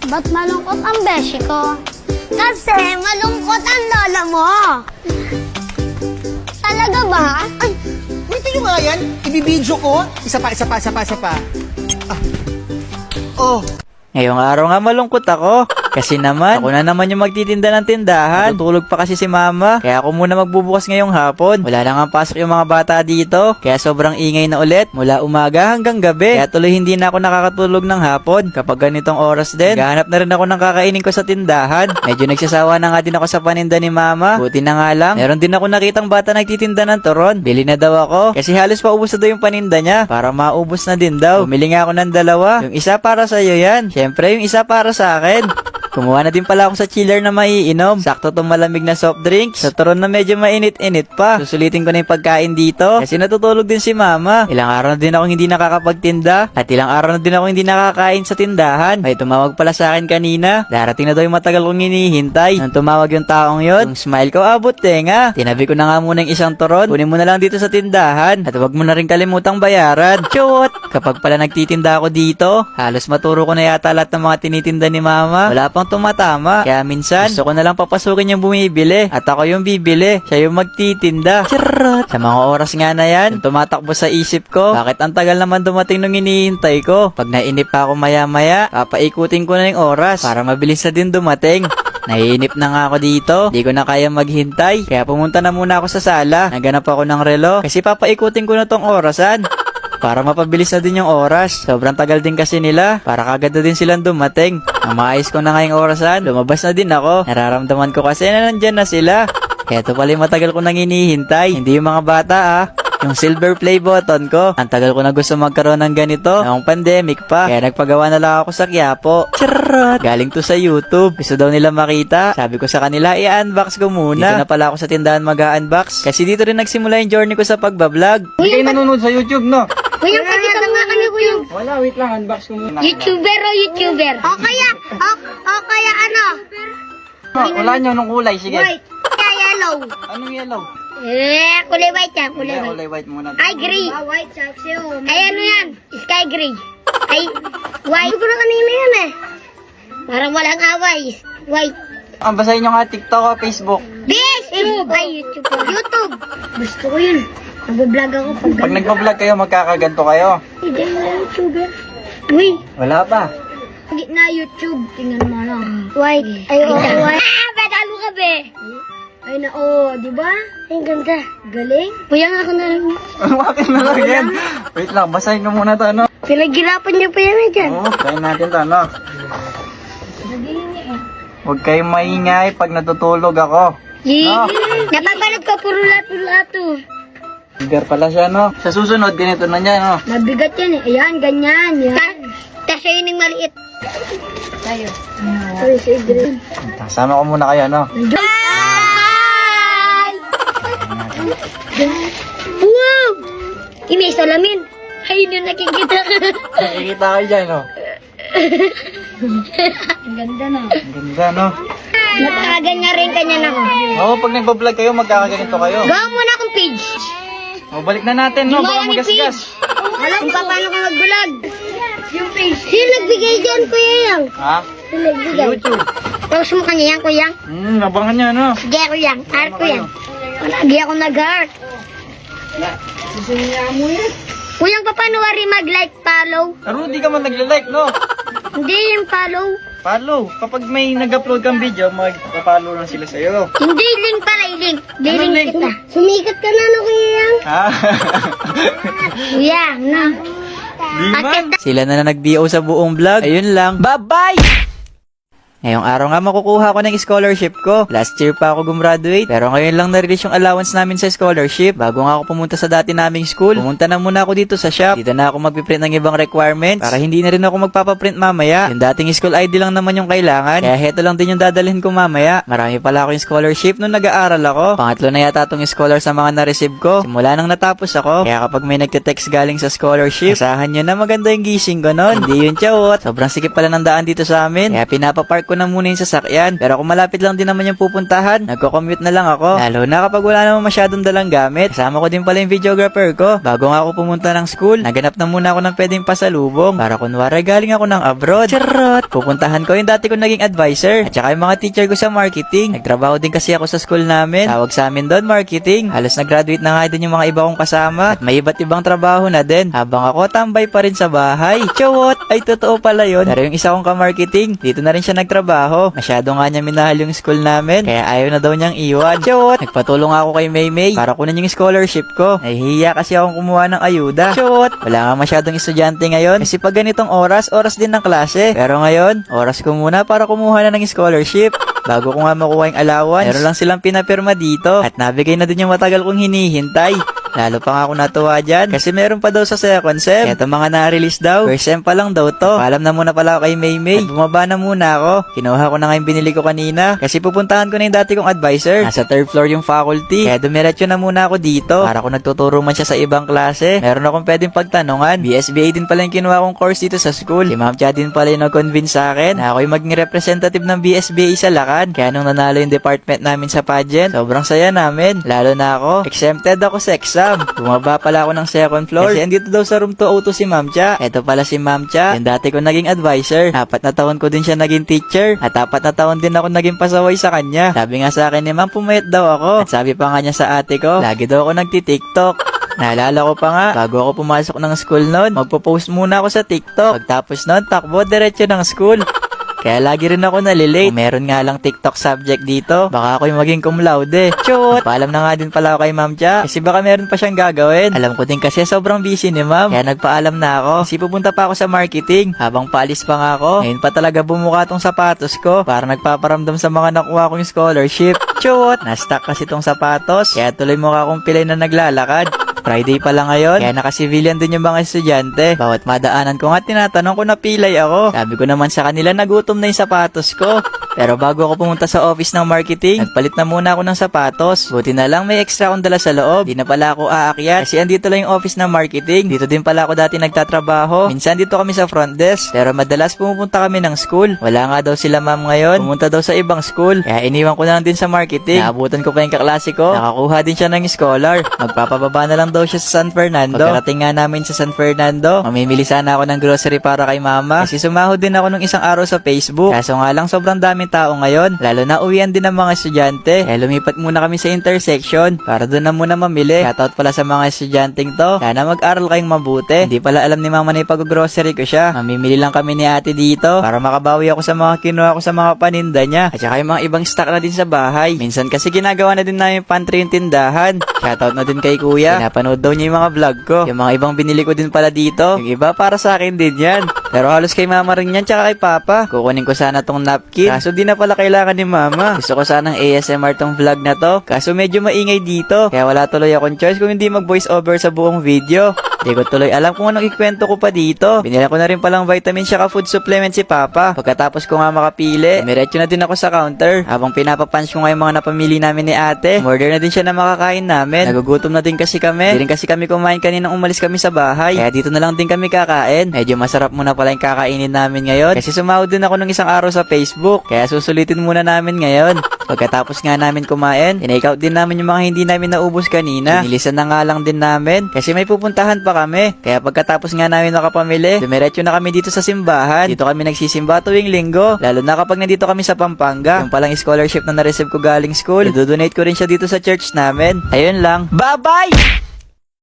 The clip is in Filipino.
Ba't malungkot ang beshi ko? Kasi malungkot ang lola mo. Talaga ba? Ay, wait yung nga yan. Ibibidyo ko. Isa pa. Ah. Oh. Ngayong araw nga malungkot ako. Kasi naman, ako na naman yung magtitinda ng tindahan. Natutulog pa kasi si mama. Kaya ako muna magbubukas ngayong hapon. Wala na nga pasok yung mga bata dito. Kaya sobrang ingay na ulit. Mula umaga hanggang gabi. Kaya tuloy hindi na ako nakakatulog ng hapon. Kapag ganitong oras din, gahanap na rin ako ng kakainin ko sa tindahan. Medyo nagsasawa na nga din ako sa paninda ni mama. Buti na nga lang, meron din ako nakitang bata nagtitinda ng turon. Bili na daw ako. Kasi halos paubos na daw yung paninda niya. Para maubos na din daw. Bumili nga ako ng dalawa. Yung isa para sa'yo yan. Syempre yung isa para sa akin. Kumuha na din pala ako sa chiller na maiinom. Sakto tong malamig na soft drinks. Sa turon na medyo mainit-init pa. Susulitin ko na yung pagkain dito. Kasi natutulog din si mama. Ilang araw na din ako hindi nakakapagtinda. At ilang araw na din ako hindi nakakain sa tindahan. May tumawag pala sa akin kanina. Darating na daw yung matagal kong hinihintay. Nung tumawag yung taong yun, yung smile ko abot tenga. Tinabi ko na nga muna yung isang turon. Kunin mo na lang dito sa tindahan. At huwag mo na rin kalimutang bayaran. Chot! Kapag pala nagtitinda ako dito, halos maturo ko na yata lahat ng mga tinitinda ni mama. Wala pang tumatama. Kaya minsan, gusto ko na lang papasukin yung bumibili. At ako yung bibili. Siya yung magtitinda. Charot! Sa mga oras nga na yan, yung tumatakbo sa isip ko, bakit ang tagal naman dumating nung hinihintay ko? Pag nainip pa ako maya-maya, papaikutin ko na yung oras para mabilis na din dumating. Naiinip na nga ako dito. Di ko na kaya maghintay. Kaya pumunta na muna ako sa sala. Naganap ako ng relo. Kasi papaikutin ko na tong orasan. Para mapabilis na din yung oras. Sobrang tagal din kasi nila. Para kagad na din silang dumating. Ang maayos ko na ngayong orasan, lumabas na din ako. Nararamdaman ko kasi na nandyan na sila. Eto pala yung matagal ko nang hinihintay. Hindi yung mga bata Yung silver play button ko. Ang tagal ko na gusto magkaroon ng ganito. Noong pandemic pa. Kaya nagpagawa na lang ako sa Quiapo. Charot! Galing to sa YouTube. Gusto daw nila makita. Sabi ko sa kanila, i-unbox ko muna. Dito na pala ako sa tindahan mag-unbox. Kasi dito rin nagsimula yung journey ko sa pagbablog. Hindi kayo nanonood sa YouTube, no? Kuya, pakita mo nga kami, kuya. Wala, wait lang, unbox ko muna. YouTuber o YouTuber? O kaya ano? Wala nyo, anong kulay? Sige. White. Kaya yellow. Anong yellow? Kulay white yan, kulay Hindi, white. kulay white muna. Ay, gray. White sexy. Ay, ano yan? Sky gray. Ay, white. Hindi ko na kanina yan eh. Parang walang away. White. Ang basahin nyo nga TikTok o Facebook. Bis! Ay, YouTube. YouTube. Gusto ko yun. Nag-vlog ako pag Pag nagpa-vlog kayo, magkakaganto kayo. Hindi na YouTuber. Uy, Wala pa. hindi na YouTube. Tingnan mo lang. White. Ay, white. Pedalo ka, be. Ay na, di ba? Ay, ganda. Galing. Kuya nga ako na lang. Bakit na lang yan? Wait lang, basahin ko muna to, ano? Pinaghirapan niyo pa yan dyan. Oo, basahin natin to, ano? Huwag kayong maingay pag natutulog ako. No. Napapanood ko puro lato-lato. Bigar pala siya, no? Sa susunod, ganito na niya, no? Mabigat yan eh. Ayan, ganyan. Yan. Tapos yun yung maliit. Tayo. Ay, si Adrian. Sama ko muna kayo, no? Hi! Wow! May salamin. Ay, yun nakikita ka. Nakikita kayo dyan, no? Ang ganda na. Ang ganda, no? Nakaganyan rin kanya na ako. Oo, pag nagpa-vlog kayo, magkakaganito kayo. Gawa muna akong page. O, balik na natin, no? Baka magasgas. Alam kung paano ka mag-vlog. Yung page. Sino nagbigay dyan, Kuya Yang? Ha? Sino nagbigay? YouTube. Tapos mo kanya yan, Kuya Yang? Abangan nyo, no? Sige, Kuya Yang. Heart ko yan. Lagi ako nag-heart. Kuya Yang, paano wari mag-like, follow? Pero di ka man nagla-like, no? Hindi yung follow. Follow. Kapag may nag-upload kang video, mag-follow lang sila sa'yo. Hindi link pala, link. Di Anong link link? kita. Sumikat ka na, no, Kuya Yang? Ha? Kuya, no. Di man. Sila na nag-BO sa buong vlog. Ayun lang. Bye-bye! Ngayong araw nga makukuha ko ng scholarship ko. Last year pa ako gumraduate, pero ngayon lang na-release yung allowance namin sa scholarship. Bago nga ako pumunta sa dati naming school, pumunta na muna ako dito sa shop. Dito na ako magpiprint ng ibang requirements para hindi na rin ako magpapaprint mamaya. Yung dating school ID lang naman yung kailangan, kaya heto lang din yung dadalhin ko mamaya. Marami pala ako yung scholarship nung nag-aaral ako. Pangatlo na yata tong scholar sa mga na-receive ko. Simula nang natapos ako, kaya kapag may nagte-text galing sa scholarship, asahan nyo na maganda yung gising ko nun. Hindi yun, chawot. Sobrang sikip pala ng daan dito sa amin, kaya pinapapark ko ko na muna yung sasakyan. Pero kung malapit lang din naman yung pupuntahan, nagko-commute na lang ako. Lalo na kapag wala naman masyadong dalang gamit. Kasama ko din pala yung videographer ko. Bago nga ako pumunta ng school, naganap na muna ako ng pwedeng pasalubong. Para kunwari galing ako ng abroad. Charot! Pupuntahan ko yung dati ko naging advisor. At saka yung mga teacher ko sa marketing. Nagtrabaho din kasi ako sa school namin. Tawag sa amin doon, marketing. Halos nag-graduate na nga din yung mga iba kong kasama. At may iba't ibang trabaho na din. Habang ako tambay pa rin sa bahay. Chawot! Ay totoo pala yun. Pero yung isa kong ka-marketing, dito na rin siya nagtrabaho. Masyado nga niya minahal yung school namin. Kaya ayaw na daw niyang iwan. Chawot! Nagpatulong ako kay Maymay para kunin yung scholarship ko. Nahihiya kasi akong kumuha ng ayuda. Chawot! Wala nga masyadong estudyante ngayon. Kasi pag ganitong oras din ng klase. Pero ngayon, oras ko muna para kumuha na ng scholarship. Bago ko nga makuha yung allowance, meron lang silang pinapirma dito. At nabigay na din yung matagal kong hinihintay. Lalo pa nga ako natuwa dyan. Kasi meron pa daw sa second sem. Eto mga na-release daw. First sem pa lang daw to. Paalam na muna pala ako kay Maymay. At bumaba na muna ako. Kinuha ko na nga yung binili ko kanina. Kasi pupuntahan ko na yung dati kong advisor. Nasa third floor yung faculty. Kaya dumiretso na muna ako dito. Para kung nagtuturo man siya sa ibang klase, meron akong pwedeng pagtanungan. BSBA din pala yung kinuha kong course dito sa school. Si Ma'am Cha din pala yung nag-convince sa akin na ako yung maging representative ng BSBA sa Lakan. Kaya nung nanalo yung department namin sa pageant, sobrang saya namin. Lalo na ako, exempted ako sa exam. Bumaba pala ako ng second floor. Kasi andito daw sa room 202 si Ma'am Cha. Eto pala si Ma'am Cha, yung dati ko naging advisor. 4 na taon ko din siya naging teacher. At 4 na taon din ako naging pasaway sa kanya. Sabi nga sa akin ni Ma'am, pumayat daw ako. At sabi pa nga niya sa ate ko, lagi daw ako nagti-TikTok. Naalala ko pa nga, bago ako pumasok ng school noon, magpo-post muna ako sa TikTok. Pagtapos noon, takbo diretso ng school. Kaya lagi rin ako nalilate. Kung meron nga lang TikTok subject dito, baka ako yung maging cum laude. Chot! Paalam na nga din pala ako kay Ma'am Cha. Kasi baka meron pa siyang gagawin. Alam ko din kasi sobrang busy ni Ma'am. Kaya nagpaalam na ako. Kasi pupunta pa ako sa marketing. Habang paalis pa nga ako, ngayon pa talaga bumuka tong sapatos ko. Para nagpaparamdam sa mga nakuha kong scholarship. Chot! Na-stuck kasi tong sapatos. Kaya tuloy mukha akong pilay na naglalakad. Friday pa lang ngayon, kaya naka-civilian din yung mga estudyante. Bawat madaanan ko nga, tinatanong ko na pilay ako. Sabi ko naman sa kanila, nagutom na yung sapatos ko. Pero bago ako pumunta sa office ng marketing, nagpalit na muna ako ng sapatos. Buti na lang may extra akong dala sa loob. Di na pala ako aakyat kasi andito lang yung office ng marketing. Dito din pala ako dati nagtatrabaho. Minsan dito kami sa front desk. Pero madalas pumupunta kami ng school. Wala nga daw sila ma'am ngayon. Pumunta daw sa ibang school. Kaya iniwan ko na lang din sa marketing. Naabutan ko pa yung kaklase ko. Nakakuha din siya ng scholar. Magpapababa na lang daw siya sa San Fernando. Pagkarating nga namin sa San Fernando, mamimili sana ako ng grocery para kay mama. Kasi sumahod din ako nung isang araw sa Facebook. Kaso nga lang sobrang daming tao ngayon. Lalo na uwian din ng mga estudyante. Kaya lumipat muna kami sa intersection para doon na muna mamili. Shoutout pala sa mga estudyanteng to. Sana mag-aral kayong mabuti. Hindi pala alam ni mama na ipag-grocery ko siya. Mamimili lang kami ni ate dito para makabawi ako sa mga kinuha ko sa mga paninda niya. At saka yung mga ibang stock na din sa bahay. Minsan kasi ginagawa na din namin pantry yung tindahan. Shoutout na din kay kuya. Napanood daw niya yung mga vlog ko. Yung mga ibang binili ko din pala dito. Yung iba para sa akin din yan. Pero halos kay mama rin yan tsaka kay papa. Kukunin ko sana tong napkin. Kaso di na pala kailangan ni mama. Gusto ko sanang ASMR tong vlog na to. Kaso medyo maingay dito. Kaya wala tuloy akong choice kung hindi mag voice over sa buong video. Di ko tuloy alam kung anong ikwento ko pa dito. Binila ko na rin palang vitamin tsaka food supplement si papa. Pagkatapos ko nga makapili, miretso na din ako sa counter. Habang pinapapunch ko nga yung mga napamili namin ni ate, order na din siya na makakain namin. Nagugutom na din kasi kami. Di rin kasi kami kumain kaninang umalis kami sa bahay. Kaya dito na lang din kami kakain. Medyo masarap muna pala yung kakainin namin ngayon. Kasi sumahod din ako nung isang araw sa Facebook. Kaya susulitin muna namin ngayon. Pagkatapos nga namin kumain, tinake out din namin yung mga hindi namin naubos kanina. Inilisan na nga lang din namin. Kasi may pupuntahan pa kami. Kaya pagkatapos nga namin nakapamili, dumiretso na kami dito sa simbahan. Dito kami nagsisimba tuwing linggo. Lalo na kapag nandito kami sa Pampanga. Yung palang scholarship na na-receive ko galing school, idodonate ko rin siya dito sa church namin. Ayun lang. Bye-bye!